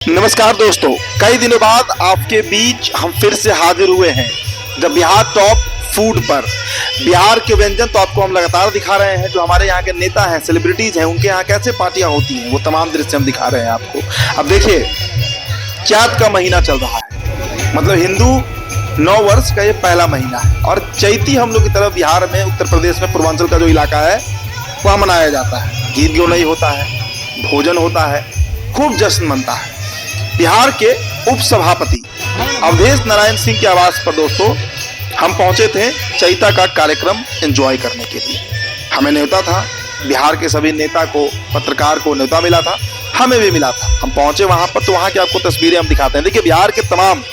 नमस्कार दोस्तों, कई दिनों बाद आपके बीच हम फिर से हाजिर हुए हैं जब बिहार टॉप फूड पर। बिहार के व्यंजन तो आपको हम लगातार दिखा रहे हैं, जो हमारे यहाँ के नेता हैं, सेलिब्रिटीज हैं, उनके यहाँ कैसे पार्टियां होती हैं, वो तमाम दृश्य हम दिखा रहे हैं आपको। अब देखिए, चैत का महीना चल रहा है, मतलब हिंदू नव वर्ष का ये पहला महीना है और चैती हम लोग की तरफ बिहार में, उत्तर प्रदेश में, पूर्वांचल का जो इलाका है वहाँ मनाया जाता है। गीत गौनई होता है, भोजन होता है, खूब जश्न मनता है। बिहार के उप सभापति अवधेश नारायण सिंह के आवास पर दोस्तों हम पहुंचे थे चैता का कार्यक्रम एंजॉय करने के लिए। हमें न्योता था, बिहार के सभी नेता को, पत्रकार को न्योता मिला था, हमें भी मिला था। हम पहुंचे वहां पर, तो वहां की आपको तस्वीरें हम दिखाते हैं। देखिए, बिहार के तमाम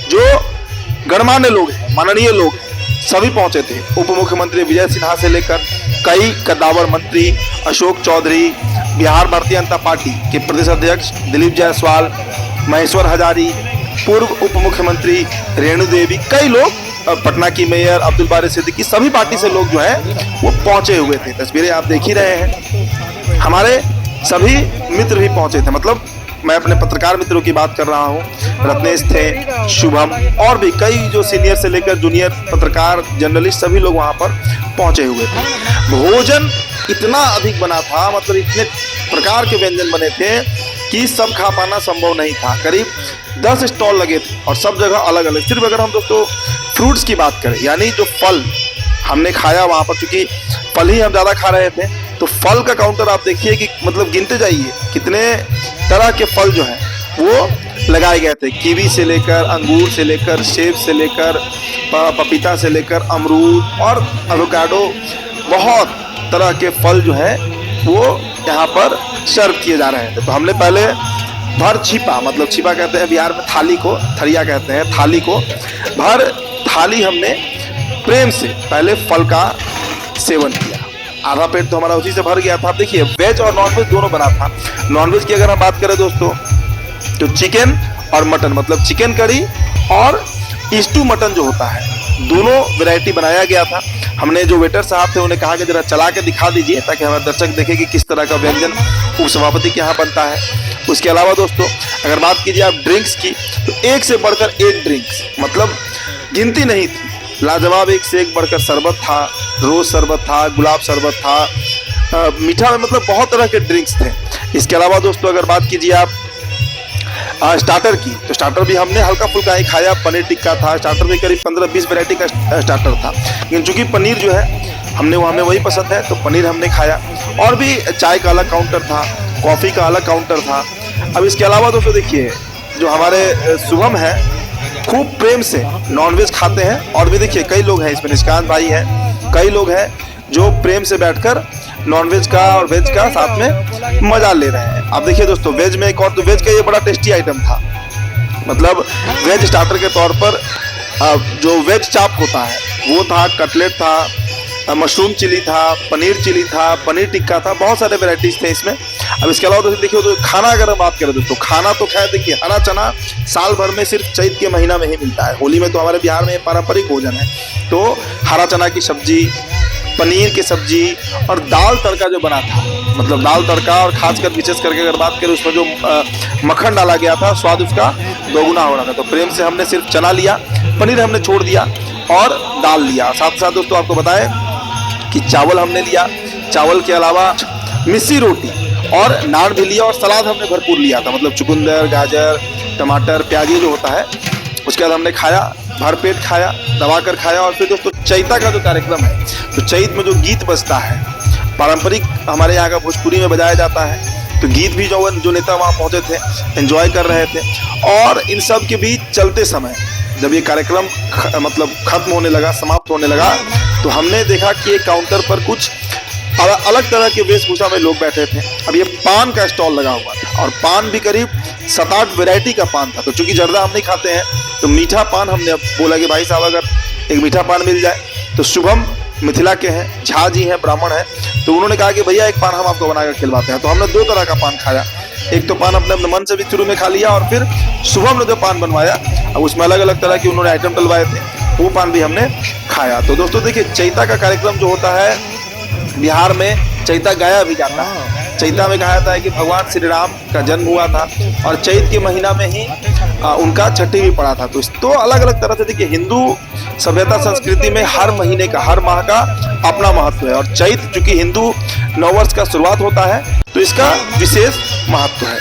जो गणमान्य लोग हैं, माननीय लोग हैं, सभी पहुंचे थे। उप मुख्यमंत्री विजय सिन्हा से लेकर कई कद्दावर मंत्री, अशोक चौधरी, बिहार भारतीय जनता पार्टी के प्रदेश अध्यक्ष दिलीप जायसवाल, महेश्वर हजारी, पूर्व उप मुख्यमंत्री रेणु देवी, कई लोग, पटना की मेयर अब्दुल बारी सिद्दीकी, सभी पार्टी से लोग जो हैं वो पहुंचे हुए थे। तस्वीरें आप देख ही रहे हैं। हमारे सभी मित्र भी पहुंचे थे, मतलब मैं अपने पत्रकार मित्रों की बात कर रहा हूं। रत्नेश थे, शुभम, और भी कई जो सीनियर से लेकर जूनियर पत्रकार, जर्नलिस्ट, सभी लोग वहां पर पहुंचे हुए थे। भोजन इतना अधिक बना था, मतलब इतने प्रकार के व्यंजन बने थे कि सब खा पाना संभव नहीं था। करीब 10 स्टॉल लगे थे और सब जगह अलग अलग। सिर्फ अगर हम दोस्तों फ्रूट्स की बात करें, यानी जो फल हमने खाया वहाँ पर, चूंकि फल ही हम ज़्यादा खा रहे थे, तो फल का काउंटर आप देखिए कि मतलब गिनते जाइए कितने तरह के फल जो हैं वो लगाए गए थे। कीवी से लेकर, अंगूर से लेकर, सेब से लेकर, पपीता से लेकर, अमरूद और एवोकाडो, बहुत तरह के फल जो है वो यहाँ पर सर्व किए जा रहे थे। तो हमने पहले भर छिपा, मतलब छिपा कहते हैं बिहार में थाली को, थरिया कहते हैं थाली को, भर थाली हमने प्रेम से पहले फल का सेवन किया। आधा पेट तो हमारा उसी से भर गया था। आप देखिए, वेज और नॉनवेज दोनों बना था। नॉनवेज की अगर हम बात करें दोस्तों, तो चिकन और मटन, मतलब चिकन करी और स्टू मटन जो होता है, दोनों वैरायटी बनाया गया था। हमने जो वेटर साहब थे उन्हें कहा कि जरा चला के दिखा दीजिए, ताकि हमारे दर्शक देखें कि किस तरह का व्यंजन उप सभापति के यहाँ बनता है। उसके अलावा दोस्तों अगर बात कीजिए आप ड्रिंक्स की, तो एक से बढ़कर एक ड्रिंक्स, मतलब गिनती नहीं थी, लाजवाब, एक से एक बढ़कर शरबत था, रोज शरबत था, गुलाब शरबत था, मीठा में मतलब बहुत तरह के ड्रिंक्स थे। इसके अलावा दोस्तों अगर बात कीजिए आप स्टार्टर की, तो स्टार्टर भी हमने हल्का फुल्का ही खाया। पनीर टिक्का था, स्टार्टर में करीब 15-20 वैरायटी का स्टार्टर था, लेकिन चूंकि पनीर जो है हमें वही पसंद है, तो पनीर हमने खाया। और भी चाय का अलग काउंटर था, कॉफ़ी का अलग काउंटर था। अब इसके अलावा दोस्तों देखिए, जो हमारे शुभम है, खूब प्रेम से नॉनवेज खाते हैं, और भी देखिए कई लोग हैं इसमें, निष्कांत भाई हैं, कई लोग हैं जो प्रेम से बैठकर नॉनवेज का और वेज का साथ में मजा ले रहे हैं। आप देखिए दोस्तों, वेज में एक और, तो वेज का ये बड़ा टेस्टी आइटम था, मतलब वेज स्टार्टर के तौर पर जो वेज चाप होता है वो था, कटलेट था, मशरूम चिली था, पनीर चिली था, पनीर टिक्का था, बहुत सारे वेराइटीज थे इसमें। अब इसके अलावा दोस्तों देखिए, तो खाना अगर हम बात करें दोस्तों, खाना तो खैर देखिए, हरा चना साल भर में सिर्फ चैत के महीना में ही मिलता है। होली में तो हमारे बिहार में पारंपरिक भोजन है, तो हरा चना की सब्जी, पनीर की सब्जी और दाल तड़का जो बना था, मतलब दाल तड़का, और खासकर विशेष करके अगर बात करें उसमें जो मक्खन डाला गया था, स्वाद उसका दोगुना हो रहा था। तो प्रेम से हमने सिर्फ चना लिया, पनीर हमने छोड़ दिया और दाल लिया। साथ साथ दोस्तों आपको बताएं कि चावल हमने लिया, चावल के अलावा मिस्सी रोटी और नान भी लिया, और सलाद हमने भरपूर लिया था, मतलब चुकंदर, गाजर, टमाटर, प्याज जो होता है। उसके बाद हमने खाया, भरपेट खाया, दबा कर खाया। और फिर दोस्तों चैता का जो कार्यक्रम है, तो चैत में जो गीत बजता है, पारंपरिक हमारे यहाँ का भोजपुरी में बजाया जाता है, तो गीत भी जो नेता वहाँ पहुँचे थे एंजॉय कर रहे थे। और इन सब के बीच चलते समय जब ये कार्यक्रम मतलब खत्म होने लगा, समाप्त होने लगा, तो हमने देखा कि एक काउंटर पर कुछ अलग तरह के वेशभूषा में लोग बैठे थे। अब ये पान का स्टॉल लगा हुआ था, और पान भी करीब 7-8 वैरायटी का पान था। तो चूंकि जर्दा हम नहीं खाते हैं, तो मीठा पान हमने अब बोला कि भाई साहब अगर एक मीठा पान मिल जाए। तो शुभम मिथिला के हैं, झा जी हैं, ब्राह्मण हैं, तो उन्होंने कहा कि भैया एक पान हम आपको बनाकर खिलवाते हैं। तो हमने 2 तरह का पान खाया। एक तो पान अपने मन से भी शुरू में खा लिया, और फिर शुभम ने जो पान बनवाया, अब उसमें अलग अलग तरह के उन्होंने आइटम डलवाए थे, वो पान भी हमने खाया। तो दोस्तों देखिए, चैता का कार्यक्रम जो होता है बिहार में, चैता गाया भी जाता है। चैता में कहा जाता है कि भगवान श्री राम का जन्म हुआ था और चैत के महीना में ही उनका छठी भी पड़ा था। तो अलग अलग तरह से देखिए, हिंदू सभ्यता संस्कृति में हर महीने का, हर माह का अपना महत्व है और चैत चूंकि हिंदू नववर्ष का शुरुआत होता है तो इसका विशेष महत्व है।